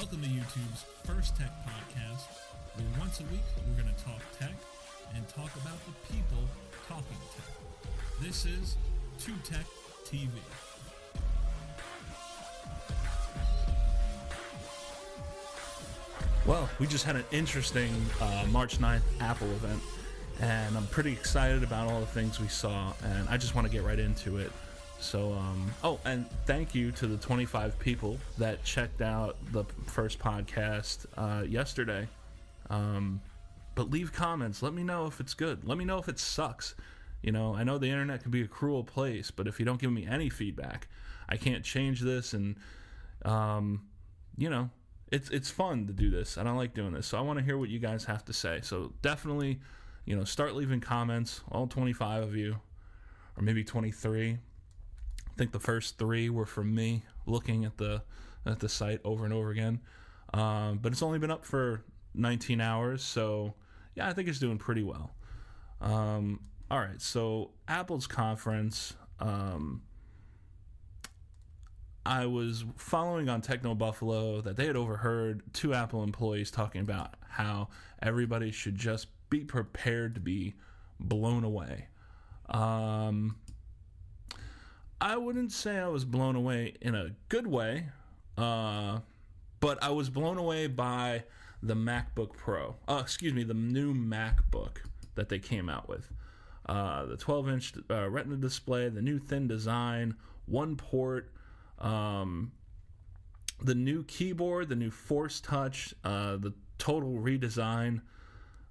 Welcome to YouTube's first tech podcast, where once a week we're going to talk tech and talk about the people talking tech. This is 2Tech TV. Well, we just had an interesting March 9th Apple event, and I'm pretty excited about all the things we saw, and I just want to get right into it. So, and thank you to the 25 people that checked out the first podcast yesterday. But leave comments. Let me know if it's good. Let me know if it sucks. You know, I know the internet can be a cruel place, but if you don't give me any feedback, I can't change this. And, you know, it's fun to do this. I don't like doing this. So I want to hear what you guys have to say. So definitely, you know, start leaving comments, all 25 of you, or maybe 23. I think the first 3 were from me looking at the site over and over again. But it's only been up for 19 hours, so yeah, I think it's doing pretty well. All right, so Apple's conference. I was following on TechnoBuffalo that they had overheard 2 Apple employees talking about how everybody should just be prepared to be blown away. I wouldn't say I was blown away in a good way, but I was blown away by the MacBook Pro. The new MacBook that they came out with. The 12-inch Retina display, the new thin design, one port, the new keyboard, the new Force Touch, the total redesign.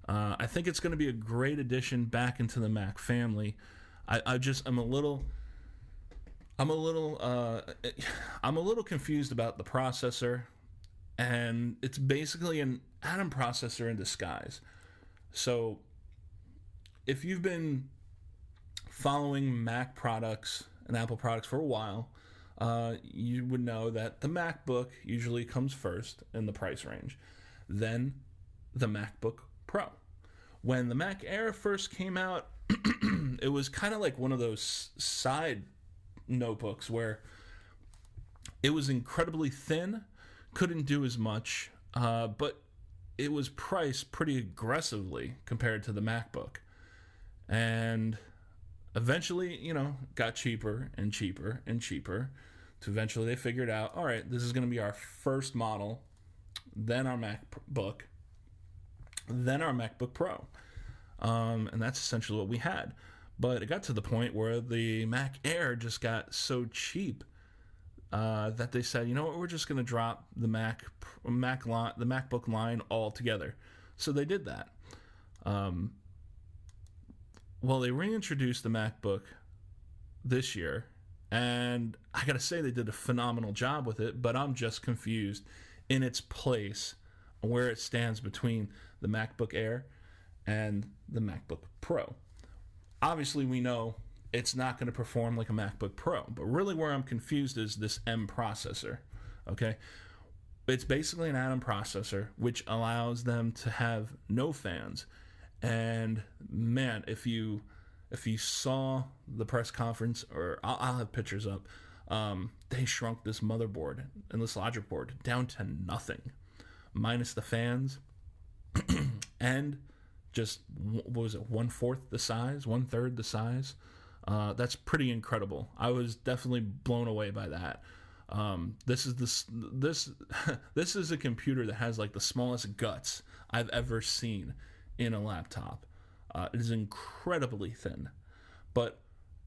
I think it's going to be a great addition back into the Mac family. I'm a little confused about the processor, and it's basically an Atom processor in disguise. So if you've been following Mac products and Apple products for a while, you would know that the MacBook usually comes first in the price range, then the MacBook Pro. When the Mac Air first came out, it was kind of like one of those side notebooks where it was incredibly thin, couldn't do as much, but it was priced pretty aggressively compared to the MacBook. And eventually, you know, got cheaper and cheaper and cheaper, to eventually they figured out, all right, this is going to be our first model, then our MacBook, then our MacBook Pro. And that's essentially what we had. But it got to the point where the Mac Air just got so cheap that they said, you know what, we're just going to drop the MacBook line altogether. So they did that. Well, they reintroduced the MacBook this year, and I got to say they did a phenomenal job with it, but I'm just confused in its place, where it stands between the MacBook Air and the MacBook Pro. Obviously, we know it's not going to perform like a MacBook Pro, but really where I'm confused is this M processor, okay? It's basically an Atom processor, which allows them to have no fans. And man, if you saw the press conference, or I'll have pictures up, they shrunk this motherboard and this logic board down to nothing, minus the fans, and just, what was it, 1/4 the size, 1/3 the size. That's pretty incredible. I was definitely blown away by that. This is a computer that has like the smallest guts I've ever seen in a laptop. It is incredibly thin, but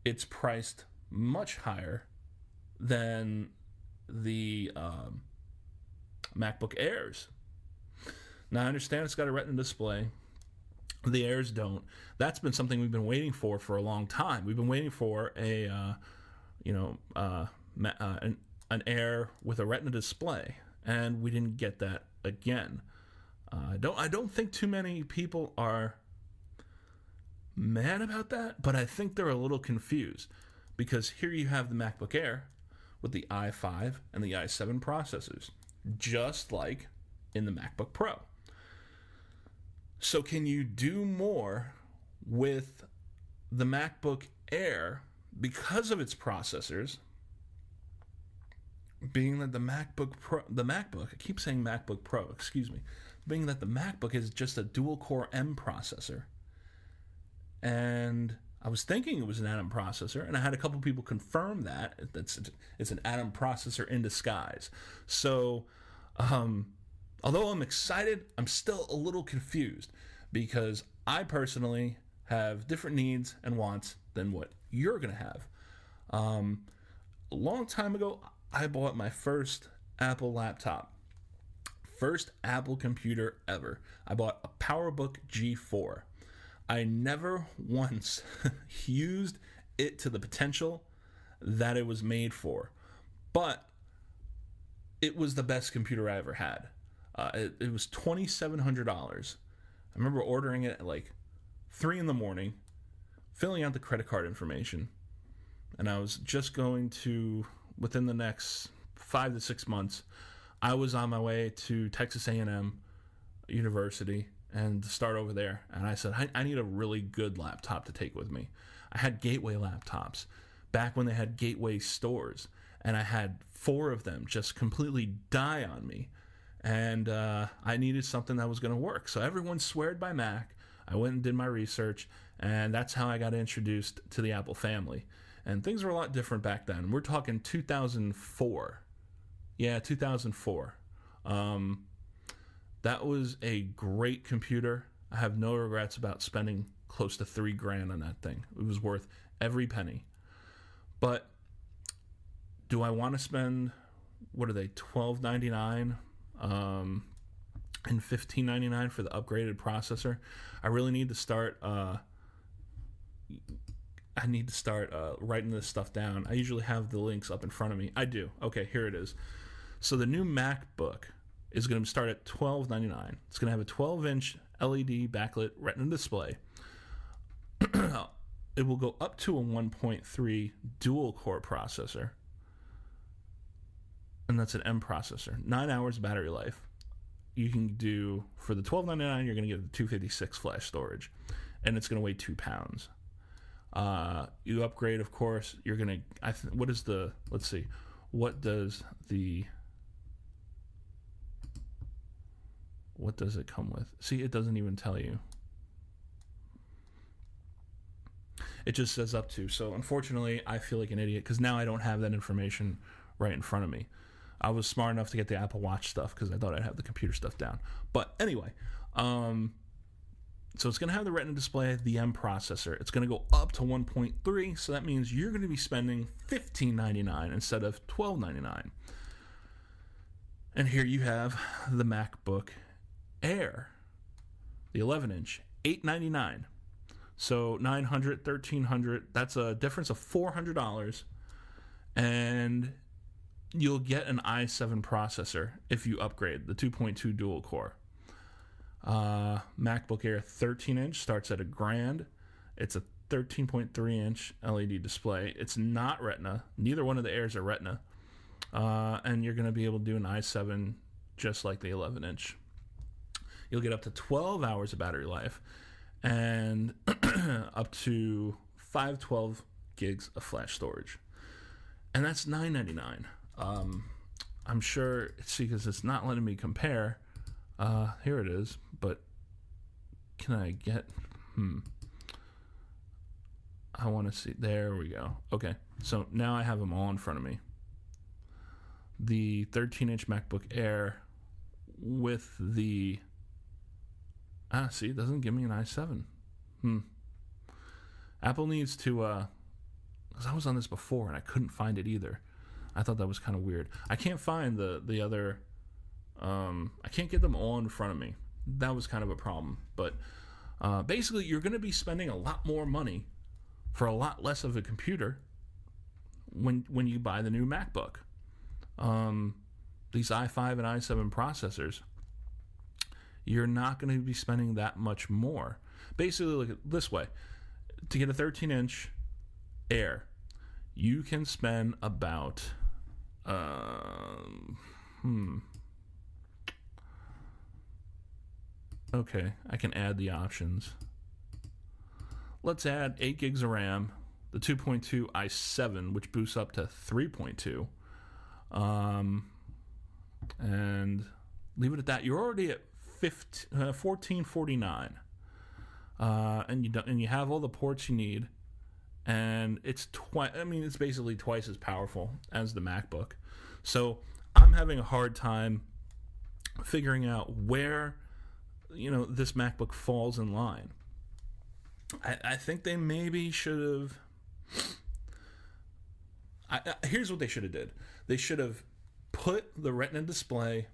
it's priced much higher than the MacBook Airs. Now I understand it's got a Retina display. The Airs don't. That's been something we've been waiting for a long time. We've been waiting for an Air with a Retina display, and we didn't get that again. I don't think too many people are mad about that, but I think they're a little confused, because here you have the MacBook Air with the i5 and the i7 processors, just like in the MacBook Pro. So can you do more with the MacBook Air because of its processors being that the MacBook, I keep saying MacBook Pro, excuse me, being that the MacBook is just a dual core M processor, and I was thinking it was an Atom processor, and I had a couple people confirm that it's an Atom processor in disguise. So, although I'm excited, I'm still a little confused because I personally have different needs and wants than what you're gonna have. A long time ago, I bought my first Apple laptop. First Apple computer ever. I bought a PowerBook G4. I never once used it to the potential that it was made for. But it was the best computer I ever had. It was $2,700. I remember ordering it at like 3 in the morning, filling out the credit card information, and I was just going to, within the next 5 to 6 months, I was on my way to Texas A&M University and start over there. And I said, I need a really good laptop to take with me. I had Gateway laptops back when they had Gateway stores, and I had 4 of them just completely die on me. And I needed something that was going to work. So everyone sweared by Mac. I went and did my research, and that's how I got introduced to the Apple family. And things were a lot different back then. We're talking 2004. Yeah, 2004. That was a great computer. I have no regrets about spending close to $3,000 on that thing. It was worth every penny. But do I want to spend, what are they, $12.99 and $15.99 for the upgraded processor? I really need to start writing this stuff down. I usually have the links up in front of me. I do. Okay, here it is. So the new MacBook is going to start at $12.99. It's going to have a 12-inch LED backlit Retina display. It will go up to a 1.3 dual-core processor, and that's an M processor. 9 hours battery life. You can do, for the $12.99, you're going to get the 256 flash storage, and it's going to weigh 2 pounds. You upgrade, of course, you're going to, let's see, what does it come with? See, it doesn't even tell you. It just says up to. So unfortunately, I feel like an idiot because now I don't have that information right in front of me. I was smart enough to get the Apple Watch stuff because I thought I'd have the computer stuff down. But anyway, so it's going to have the Retina display, the M processor. It's going to go up to 1.3, so that means you're going to be spending $15.99 instead of $12.99. And here you have the MacBook Air, the 11-inch, $899. So $900, $1,300. That's a difference of $400, and you'll get an i7 processor if you upgrade the 2.2 dual core. MacBook Air 13-inch starts at $1,000. It's a 13.3-inch LED display. It's not Retina. Neither one of the Airs are Retina. And you're going to be able to do an i7 just like the 11-inch. You'll get up to 12 hours of battery life and up to 512 gigs of flash storage. And that's $999. I'm sure, see, because it's not letting me compare. Here it is, but can I get, I want to see, there we go. Okay, so now I have them all in front of me. The 13-inch MacBook Air with the, see, it doesn't give me an i7. Apple needs to, because I was on this before and I couldn't find it either. I thought that was kind of weird. I can't find the other, I can't get them all in front of me. That was kind of a problem. But basically, you're going to be spending a lot more money for a lot less of a computer when you buy the new MacBook. These i5 and i7 processors, you're not going to be spending that much more. Basically, look at it this way. To get a 13-inch Air, you can spend about, okay, I can add the options. Let's add 8 gigs of RAM, the 2.2 i7, which boosts up to 3.2. And leave it at that. You're already at $1449, and you have all the ports you need, and it's it's basically twice as powerful as the MacBook. So I'm having a hard time figuring out where this MacBook falls in line. I think they maybe should have. Here's what they should have did. They should have put the Retina display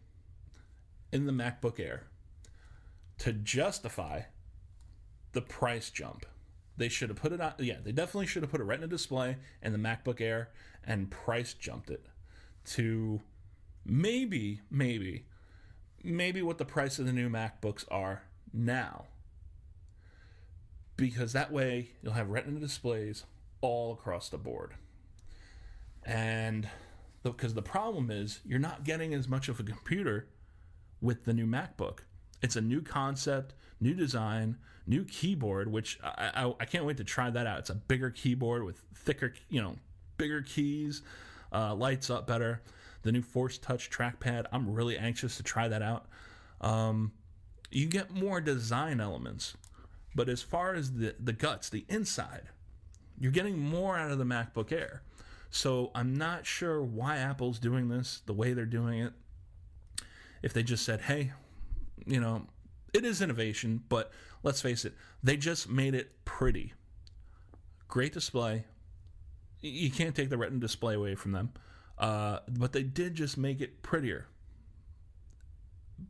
in the MacBook Air to justify the price jump. They should have put it on. Yeah, they definitely should have put a Retina display in the MacBook Air and price jumped it to maybe what the price of the new MacBooks are now. Because that way you'll have Retina displays all across the board. And because the problem is you're not getting as much of a computer with the new MacBook. It's a new concept, new design, new keyboard, which I can't wait to try that out. It's a bigger keyboard with thicker, bigger keys, lights up better. The new Force Touch trackpad, I'm really anxious to try that out. You get more design elements, but as far as the guts, the inside, you're getting more out of the MacBook Air. So I'm not sure why Apple's doing this the way they're doing it. If they just said, hey, it is innovation, but let's face it, they just made it pretty. Great display. You can't take the Retina display away from them. But they did just make it prettier.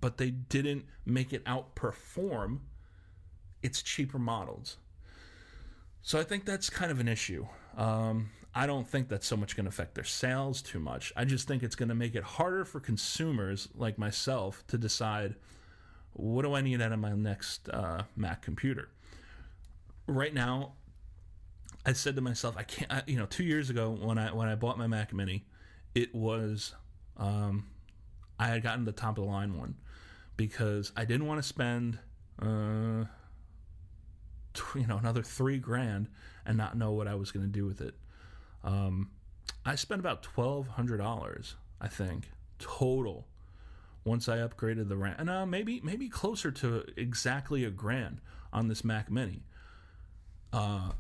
But they didn't make it outperform its cheaper models. So I think that's kind of an issue. I don't think that's so much going to affect their sales too much. I just think it's going to make it harder for consumers like myself to decide, what do I need out of my next Mac computer? Right now, I said to myself, I can't. 2 years ago when I bought my Mac Mini, it was I had gotten the top of the line one because I didn't want to spend another $3,000 and not know what I was going to do with it. I spent about $1,200, I think, total once I upgraded the RAM. And maybe closer to exactly $1,000 on this Mac Mini. And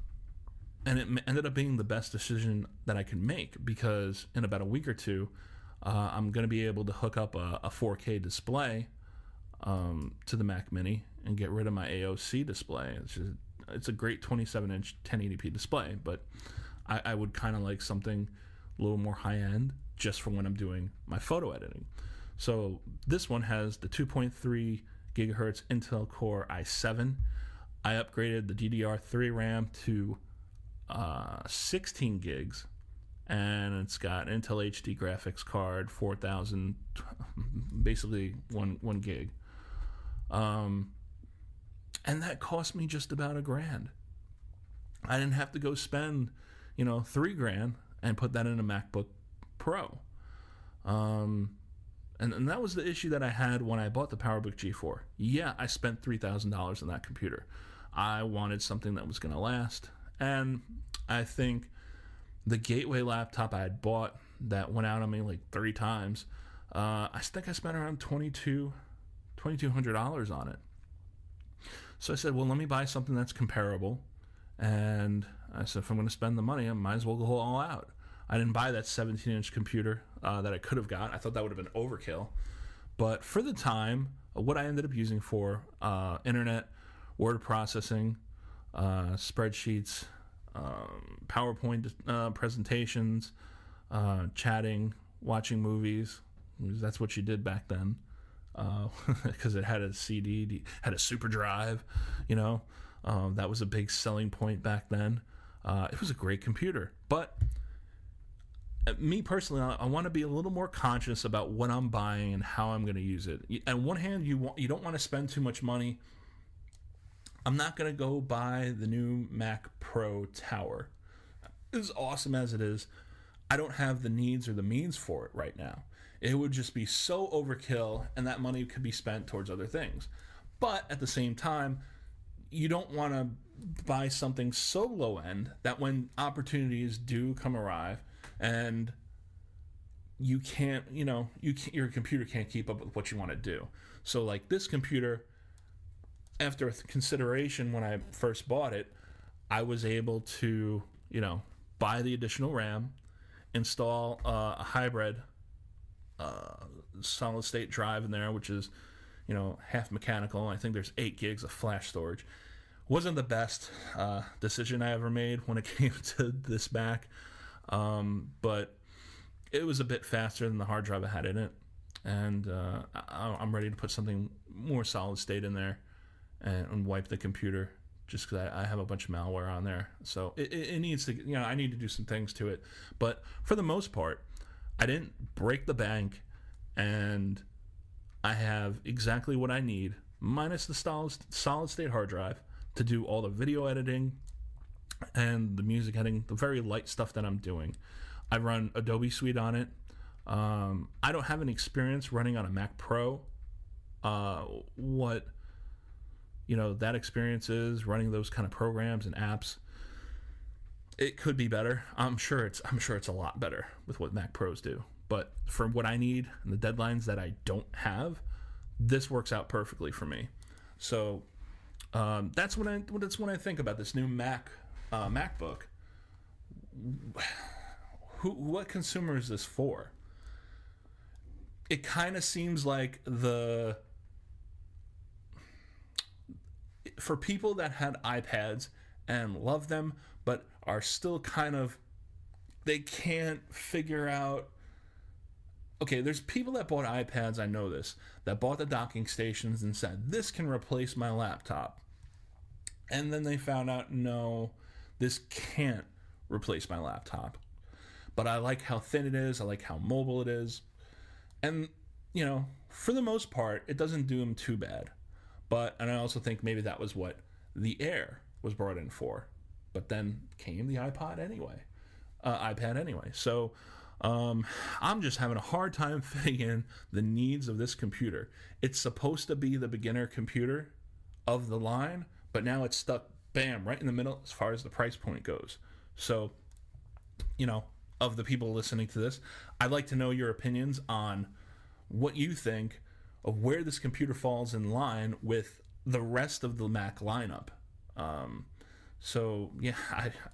it ended up being the best decision that I could make because in about a week or two, I'm going to be able to hook up a 4K display to the Mac Mini and get rid of my AOC display. It's a great 27-inch 1080p display, but I would kind of like something a little more high-end just for when I'm doing my photo editing. So this one has the 2.3 gigahertz Intel Core i7. I upgraded the DDR3 RAM to 16 gigs, and it's got Intel HD graphics card, 4,000, basically one gig. And that cost me just about $1,000. I didn't have to go spend $3,000 and put that in a MacBook Pro. And that was the issue that I had when I bought the PowerBook G4. Yeah, I spent $3,000 on that computer. I wanted something that was going to last. And I think the gateway laptop I had bought that went out on me like 3 times, I think I spent around $2,200 on it. So I said, well, let me buy something that's comparable. And I said, if I'm going to spend the money, I might as well go all out. I didn't buy that 17-inch computer that I could have got. I thought that would have been overkill. But for the time, what I ended up using for internet, word processing, spreadsheets, PowerPoint presentations, chatting, watching movies. That's what you did back then. Because it had a CD, had a super drive, that was a big selling point back then. It was a great computer. But me personally, I want to be a little more conscious about what I'm buying and how I'm going to use it. On one hand, you don't want to spend too much money. I'm not going to go buy the new Mac Pro Tower. As awesome as it is, I don't have the needs or the means for it right now. It would just be so overkill, and that money could be spent towards other things. But at the same time, you don't want to buy something so low end that when opportunities do come arrive and you can't, your computer can't keep up with what you want to do. So like this computer, after consideration when I first bought it, I was able to, buy the additional RAM, install a hybrid solid state drive in there, which is, half mechanical. I think there's 8 gigs of flash storage. Wasn't the best decision I ever made when it came to this Mac, but it was a bit faster than the hard drive I had in it, and I'm ready to put something more solid state in there and wipe the computer, just because I have a bunch of malware on there. So it needs to, I need to do some things to it. But for the most part, I didn't break the bank, and I have exactly what I need, minus the solid state hard drive, to do all the video editing and the music editing, the very light stuff that I'm doing. I run Adobe Suite on it. I don't have any experience running on a Mac Pro. What that experience is running those kind of programs and apps. It could be better. I'm sure it's a lot better with what Mac Pros do. But for what I need and the deadlines that I don't have, this works out perfectly for me. So that's when I think about this new MacBook. What consumer is this for? It kind of seems like for people that had iPads and love them, but are still they can't figure out. Okay, there's people that bought iPads, I know this, that bought the docking stations and said, this can replace my laptop. And then they found out, no, this can't replace my laptop. But I like how thin it is, I like how mobile it is. And, for the most part, it doesn't do them too bad. And I also think maybe that was what the Air was brought in for. But then came the iPad anyway. So I'm just having a hard time fitting in the needs of this computer. It's supposed to be the beginner computer of the line, but now it's stuck, bam, right in the middle as far as the price point goes. So, of the people listening to this, I'd like to know your opinions on what you think of where this computer falls in line with the rest of the Mac lineup. So yeah,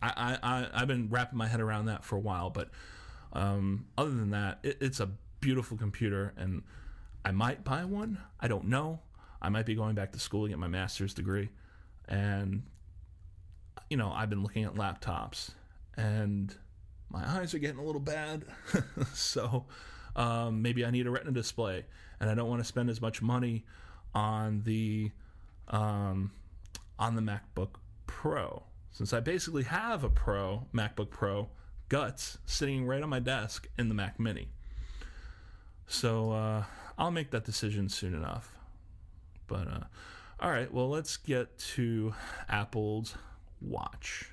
I've been wrapping my head around that for a while, but other than that, it's a beautiful computer, and I might buy one. I don't know. I might be going back to school to get my master's degree, and I've been looking at laptops, and my eyes are getting a little bad, so maybe I need a Retina display, and I don't want to spend as much money on the MacBook Pro, since I basically have a MacBook Pro guts sitting right on my desk in the Mac Mini. So I'll make that decision soon enough. But all right, well, let's get to Apple's watch.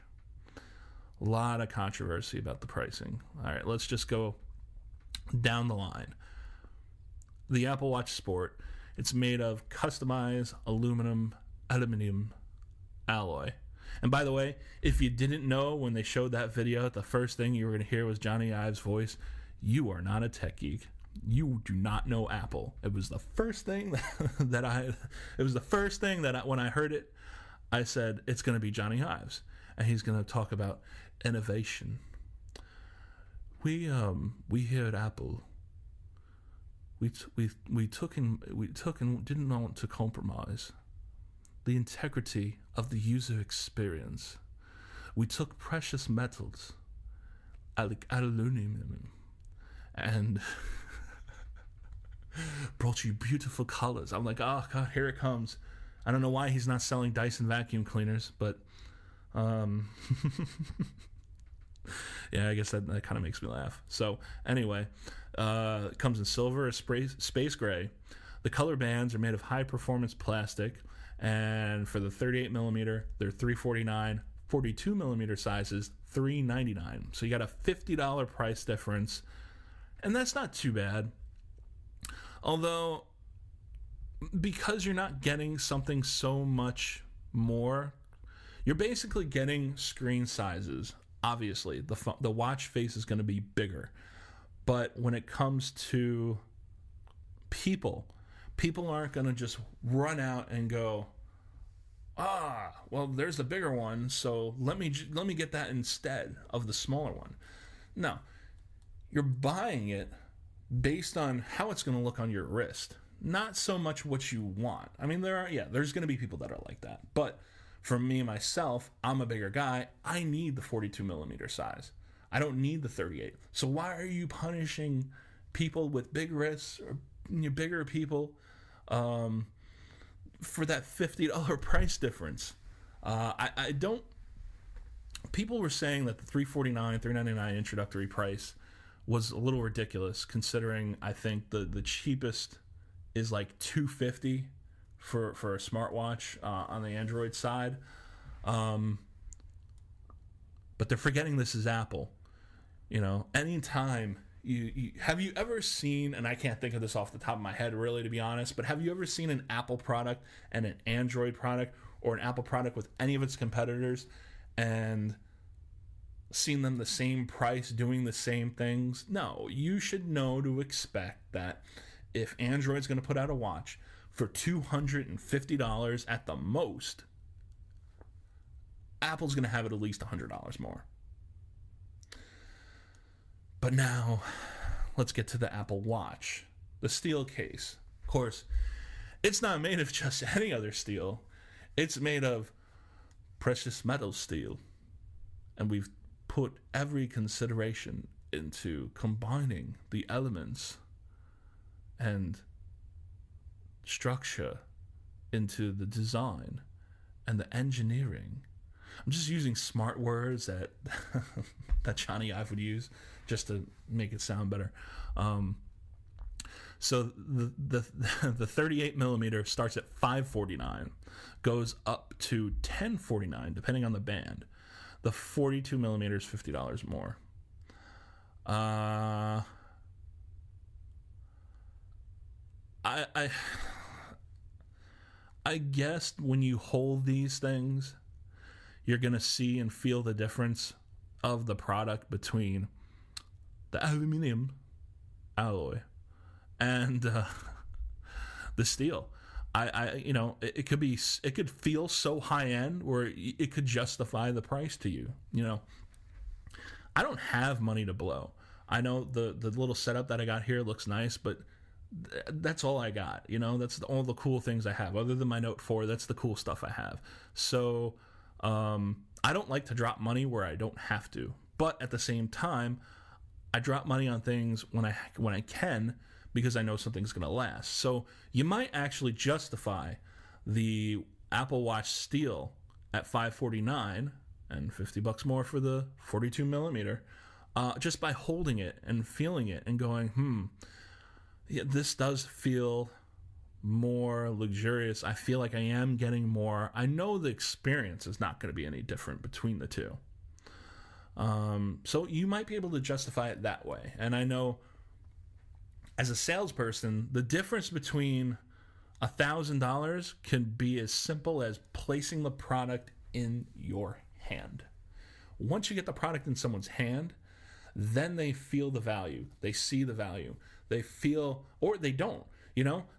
A lot of controversy about the pricing. All right, let's just go down the line. The Apple Watch Sport, it's made of customized aluminum alloy. And by the way, if you didn't know when they showed that video, the first thing you were going to hear was Johnny Ive's voice. You are not a tech geek. You do not know Apple. It was the first thing when I heard it, I said, it's going to be Johnny Ives, and he's going to talk about innovation. We here at Apple, we took and didn't want to compromise the integrity of the user experience. We took precious metals, like aluminum, and brought you beautiful colors. I'm like, oh God, here it comes. I don't know why he's not selling Dyson vacuum cleaners, but yeah, I guess that kind of makes me laugh. So anyway, it comes in silver, space gray. The color bands are made of high performance plastic, and for the 38 millimeter, they're $349. 42 millimeter sizes, $399. So you got a $50 price difference, and that's not too bad. Although, because you're not getting something so much more, you're basically getting screen sizes. Obviously, the watch face is going to be bigger, But when it comes to people aren't going to just run out and go, well, there's the bigger one, so let me get that instead of the smaller one. No, you're buying it based on how it's going to look on your wrist, not so much what you want. I mean, there's going to be people that are like that, but for me, myself, I'm a bigger guy. I need the 42 millimeter size. I don't need the 38. So why are you punishing people with big wrists or bigger people for that $50 price difference? I don't. People were saying that the $349, $399 introductory price was a little ridiculous, considering I think the cheapest is like $250 for a smartwatch on the Android side. But they're forgetting this is Apple. Anytime have you ever seen, and I can't think of this off the top of my head really, to be honest, but have you ever seen an Apple product and an Android product, or an Apple product with any of its competitors, and seen them the same price doing the same things? No, you should know to expect that if Android's going to put out a watch for $250 at the most, Apple's going to have it at least $100 more. But now, let's get to the Apple Watch. The steel case. Of course, it's not made of just any other steel. It's made of precious metal steel. And we've put every consideration into combining the elements and structure into the design and the engineering. I'm just using smart words that that Johnny Ive would use just to make it sound better. So the 38 millimeter starts at $549, goes up to $1049 depending on the band. The 42 millimeter is $50 more. I guess when you hold these things, you're gonna see and feel the difference of the product between the aluminum alloy and the steel. It could feel so high end where it could justify the price to you. I don't have money to blow. I know the little setup that I got here looks nice, but that's all I got. That's all the cool things I have. Other than my Note 4, that's the cool stuff I have. So I don't like to drop money where I don't have to, but at the same time, I drop money on things when I can, because I know something's going to last. So you might actually justify the Apple Watch Steel at $549 and $50 more for the 42 millimeter, just by holding it and feeling it and going, yeah, this does feel more luxurious. I feel like I am getting more. I know the experience is not going to be any different between the two. So you might be able to justify it that way. And I know as a salesperson, the difference between $1,000 can be as simple as placing the product in your hand. Once you get the product in someone's hand, then they feel the value. They see the value. They feel, or they don't.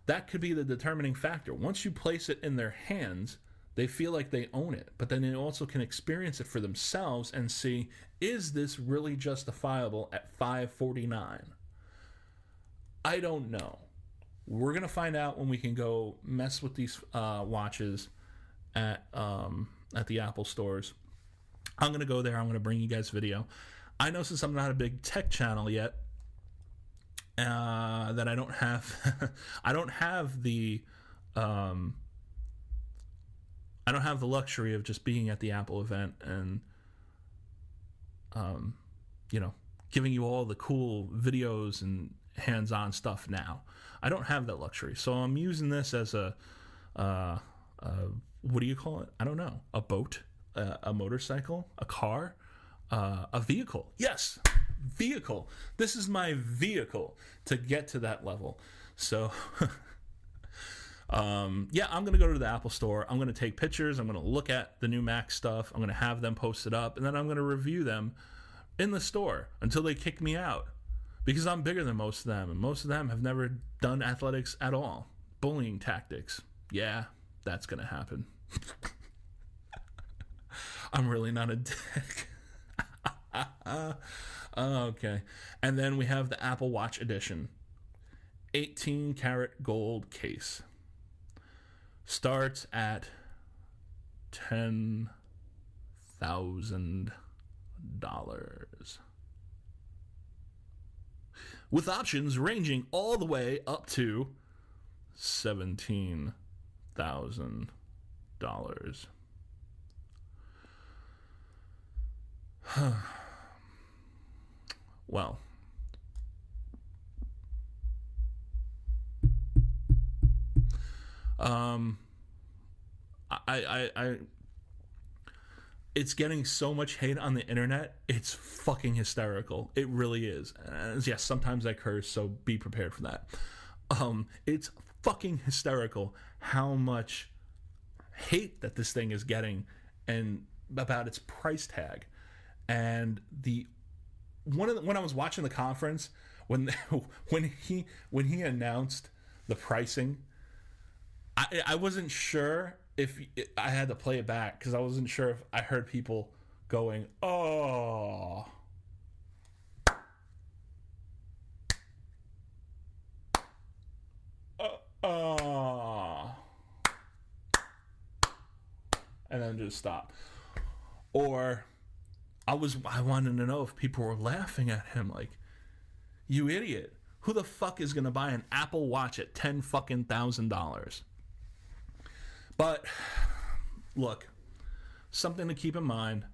That could be the determining factor. Once you place it in their hands, they feel like they own it, but then they also can experience it for themselves and see, is this really justifiable at $549? I don't know. We're going to find out when we can go mess with these watches at the Apple stores. I'm going to go there. I'm going to bring you guys video. I know, since I'm not a big tech channel yet, that I don't have I don't have the luxury of just being at the Apple event and giving you all the cool videos and hands-on stuff now. I don't have that luxury, so I'm using this as a what do you call it? I don't know. A boat, a motorcycle, a car, a vehicle. Yes, vehicle. This is my vehicle to get to that level. So I'm going to go to the Apple store. I'm going to take pictures. I'm going to look at the new Mac stuff. I'm going to have them posted up, and then I'm going to review them in the store until they kick me out. because I'm bigger than most of them, and most of them have never done athletics at all. Bullying tactics. Yeah, that's going to happen. I'm really not a dick. Okay. And then we have the Apple Watch Edition. 18 karat gold case. Starts at $10,000. With options ranging all the way up to $17,000. Well, I it's getting so much hate on the internet. It's fucking hysterical. It really is. Yes, sometimes I curse, so be prepared for that. It's fucking hysterical how much hate that this thing is getting, and about its price tag. And when I was watching the conference, when he announced the pricing, I wasn't sure if I had to play it back because I wasn't sure if I heard people going, "Oh." And then just stop. Or I wanted to know if people were laughing at him like, "You idiot. Who the fuck is going to buy an Apple Watch at $10,000?" But look, something to keep in mind.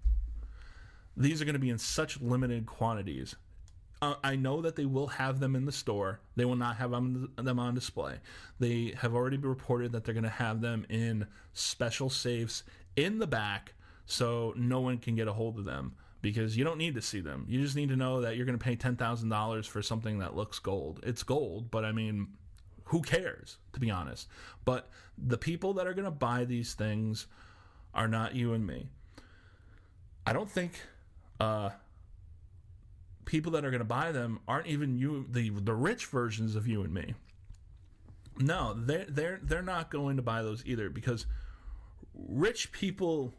These are going to be in such limited quantities. I know that they will have them in the store. They will not have them on display. They have already been reported that they're going to have them in special safes in the back so no one can get a hold of them, because you don't need to see them. You just need to know that you're going to pay $10,000 for something that looks gold. It's gold, but I mean, who cares, to be honest? But the people that are going to buy these things are not you and me. I don't think people that are going to buy them aren't even you, the rich versions of you and me. No, they're not going to buy those either, because rich people,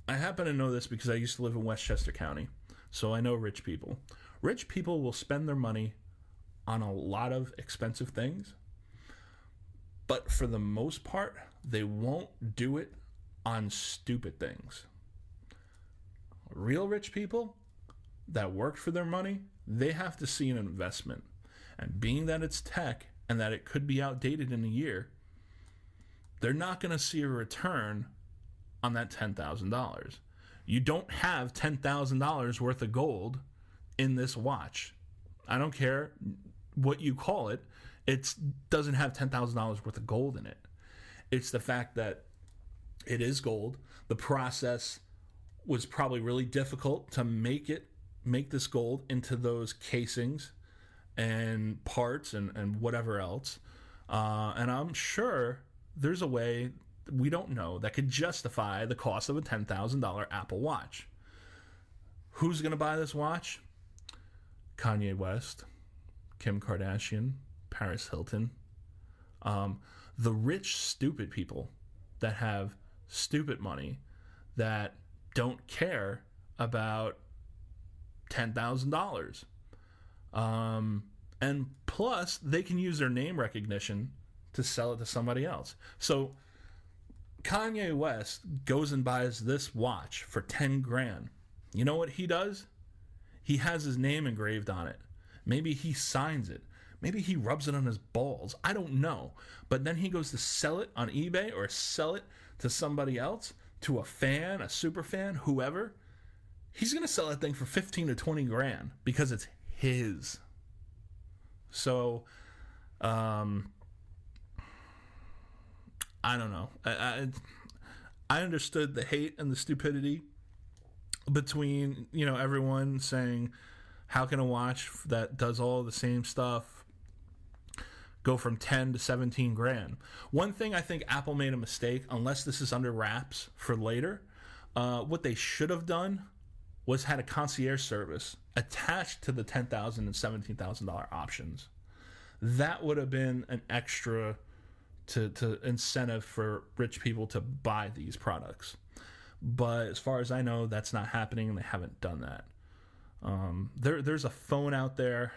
I happen to know this because I used to live in Westchester County, so I know rich people. Rich people will spend their money on a lot of expensive things, but for the most part, they won't do it on stupid things. Real rich people that worked for their money, they have to see an investment. And being that it's tech and that it could be outdated in a year, they're not going to see a return on that $10,000. You don't have $10,000 worth of gold in this watch. I don't care what you call it. It doesn't have $10,000 worth of gold in it. It's the fact that it is gold. The process was probably really difficult to make this gold into those casings and parts and whatever else. And I'm sure there's a way we don't know that could justify the cost of a $10,000 Apple Watch. Who's going to buy this watch? Kanye West, Kim Kardashian, Paris Hilton. The rich, stupid people that have stupid money that don't care about $10,000. And plus, they can use their name recognition to sell it to somebody else. So Kanye West goes and buys this watch for 10 grand. You know what he does? He has his name engraved on it. Maybe he signs it. Maybe he rubs it on his balls. I don't know. But then he goes to sell it on eBay or sell it to somebody else, to a fan, a super fan, whoever. He's going to sell that thing for 15 to 20 grand because it's his. So, I don't know. I understood the hate and the stupidity between, everyone saying, how can a watch that does all the same stuff go from 10 to 17 grand? One thing I think Apple made a mistake, unless this is under wraps for later, what they should have done had a concierge service attached to the $10,000 and $17,000 options. That would have been an extra to incentive for rich people to buy these products. But as far as I know, that's not happening, and they haven't done that. There's a phone out there.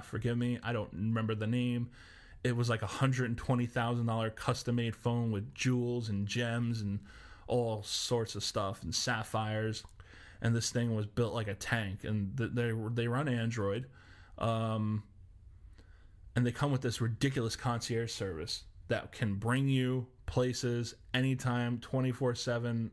Forgive me, I don't remember the name. It was like $120,000 custom-made phone with jewels and gems and all sorts of stuff and sapphires. And this thing was built like a tank. And they run Android, and they come with this ridiculous concierge service that can bring you places anytime, 24/7,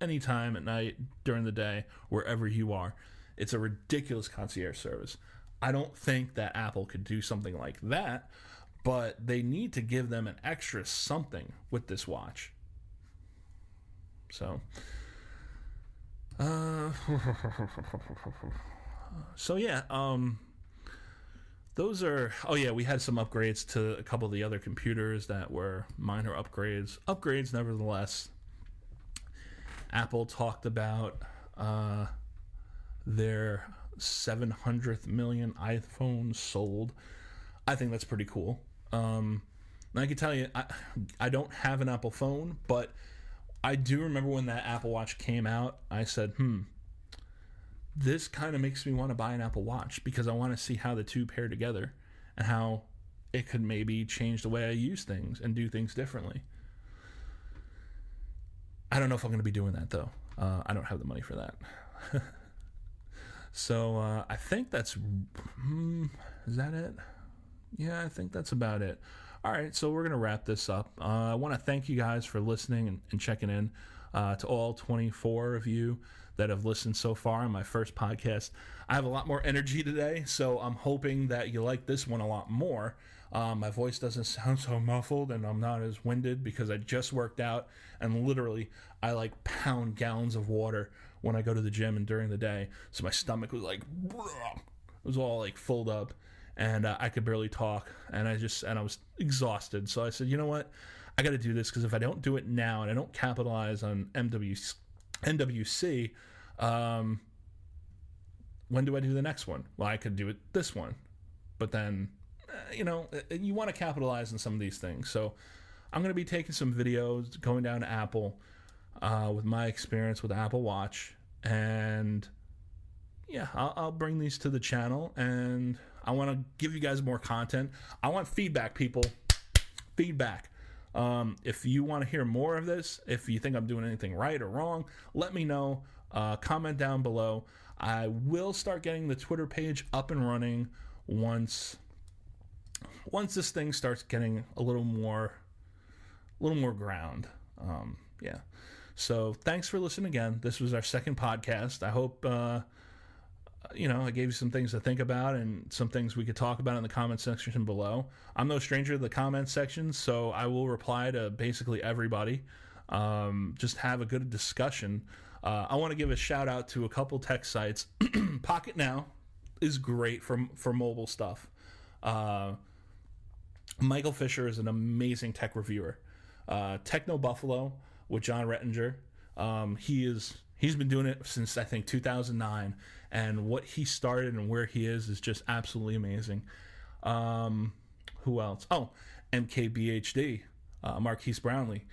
anytime at night, during the day, wherever you are. It's a ridiculous concierge service. I don't think that Apple could do something like that, but they need to give them an extra something with this watch. So, those are. Oh yeah, we had some upgrades to a couple of the other computers that were minor upgrades. Upgrades, nevertheless. Apple talked about their 700th million iPhones sold. I think that's pretty cool. And I can tell you, I don't have an Apple phone, but I do remember when that Apple Watch came out, I said, this kind of makes me want to buy an Apple Watch because I want to see how the two pair together and how it could maybe change the way I use things and do things differently. I don't know if I'm going to be doing that, though. I don't have the money for that. So I think that's... is that it? Yeah, I think that's about it. All right, so we're going to wrap this up. I want to thank you guys for listening and checking in. To all 24 of you that have listened so far on my first podcast. I have a lot more energy today, so I'm hoping that you like this one a lot more. My voice doesn't sound so muffled, and I'm not as winded because I just worked out, and literally I like pound gallons of water when I go to the gym and during the day. So my stomach was like, it was all like filled up, and I could barely talk, and I was exhausted. So I said, you know what? I got to do this because if I don't do it now and I don't capitalize on NWC, when do I do the next one? Well, I could do it this one, but then, you want to capitalize on some of these things. So I'm going to be taking some videos, going down to Apple with my experience with Apple Watch, and yeah, I'll bring these to the channel, and I want to give you guys more content. I want feedback, people. Feedback. If you want to hear more of this, if you think I'm doing anything right or wrong, let me know. Comment down below. I will start getting the Twitter page up and running once this thing starts getting a little more ground. Yeah. So thanks for listening again. This was our second podcast. I hope I gave you some things to think about and some things we could talk about in the comment section below. I'm no stranger to the comment section, so I will reply to basically everybody. Just have a good discussion. I want to give a shout out to a couple tech sites. Pocket Now is great for mobile stuff. Michael Fisher is an amazing tech reviewer. TechnoBuffalo with John Rettinger. He's been doing it since I think 2009, and what he started and where he is just absolutely amazing. Who else? Oh, MKBHD, Marquise Brownlee.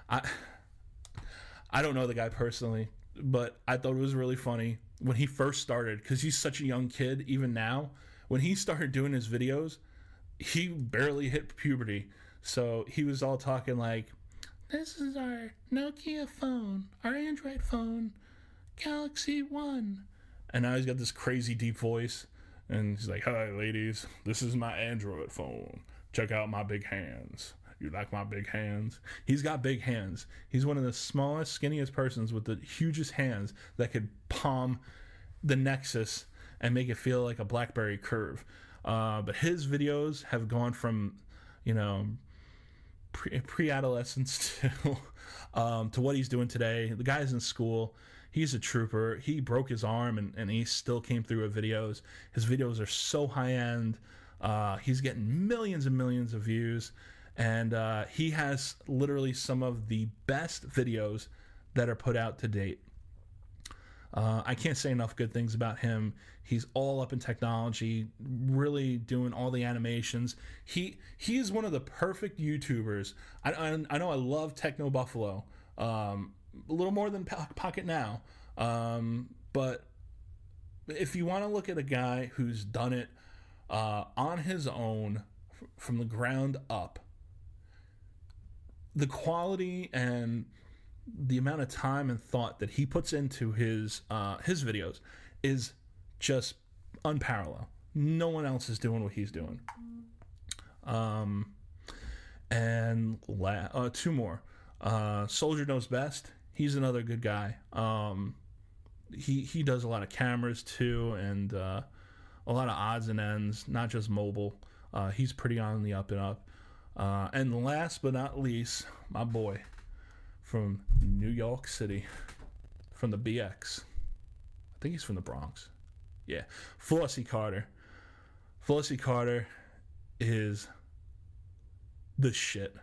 I don't know the guy personally, but I thought it was really funny when he first started, because he's such a young kid. Even now, when he started doing his videos, he barely hit puberty, so he was all talking like, this is our Nokia phone, our Android phone, Galaxy One. And now he's got this crazy deep voice. And he's like, hi, ladies. This is my Android phone. Check out my big hands. You like my big hands? He's got big hands. He's one of the smallest, skinniest persons with the hugest hands that could palm the Nexus and make it feel like a BlackBerry Curve. But his videos have gone from, pre-adolescence to what he's doing today. The guy's in school. He's a trooper. He broke his arm and he still came through with videos. His videos are so high-end. He's getting millions and millions of views. And he has literally some of the best videos that are put out to date. I can't say enough good things about him. He's all up in technology, really doing all the animations. He is one of the perfect YouTubers. I know I love TechnoBuffalo, a little more than Pocket Now, but if you want to look at a guy who's done it on his own from the ground up, the quality and the amount of time and thought that he puts into his videos is just unparalleled. No one else is doing what he's doing. And two more. Soldier Knows Best. He's another good guy. He does a lot of cameras too, and a lot of odds and ends, not just mobile. He's pretty on the up and up. And last but not least, my boy from New York City, from the BX. I think he's from the Bronx. Yeah, Flossy Carter. Flossy Carter is the shit.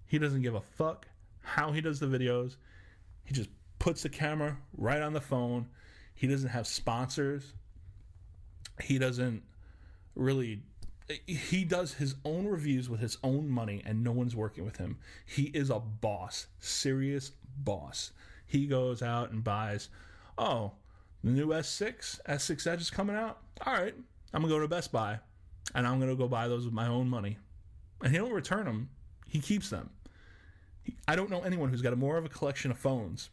He doesn't give a fuck how he does the videos. He just puts the camera right on the phone. He doesn't have sponsors. He doesn't really... He does his own reviews with his own money, and no one's working with him. He is a boss. Serious boss. He goes out and buys, the new S6 Edge is coming out. All right, I'm going to go to Best Buy, and I'm going to go buy those with my own money. And he don't return them. He keeps them. I don't know anyone who's got more of a collection of phones.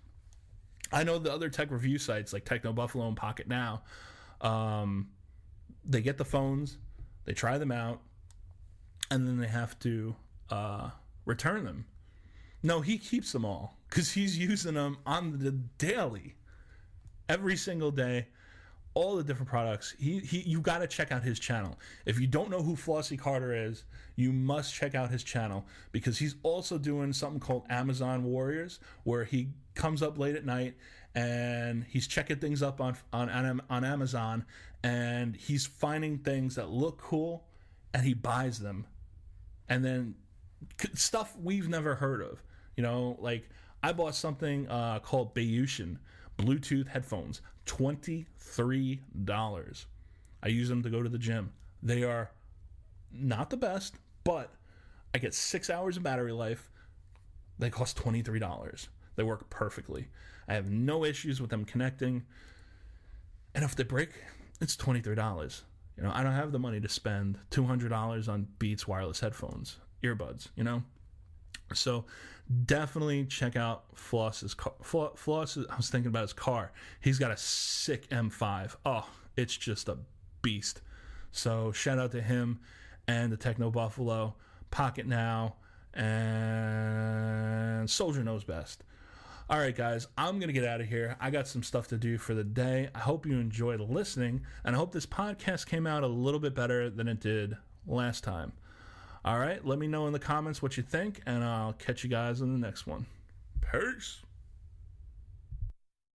I know the other tech review sites like TechnoBuffalo and Pocket Now, they get the phones, they try them out, and then they have to return them. No, he keeps them all because he's using them on the daily, every single day, all the different products. You got to check out his channel. If you don't know who Flossy Carter is, you must check out his channel because he's also doing something called Amazon Warriors, where he comes up late at night and he's checking things up on Amazon, and he's finding things that look cool and he buys them, and then stuff we've never heard of. Like I bought something called Bayesian Bluetooth headphones, $23. I use them to go to the gym. They are not the best, but I get 6 hours of battery life. They cost $23. They work perfectly. I have no issues with them connecting. And if they break, it's $23. I don't have the money to spend $200 on Beats wireless headphones, earbuds, So definitely check out Floss's car. Floss, I was thinking about his car. He's got a sick M5. Oh, it's just a beast. So shout out to him and the TechnoBuffalo, Pocket Now, and Soldier Knows Best. All right, guys, I'm going to get out of here. I got some stuff to do for the day. I hope you enjoyed listening, and I hope this podcast came out a little bit better than it did last time. All right, let me know in the comments what you think, and I'll catch you guys in the next one. Peace.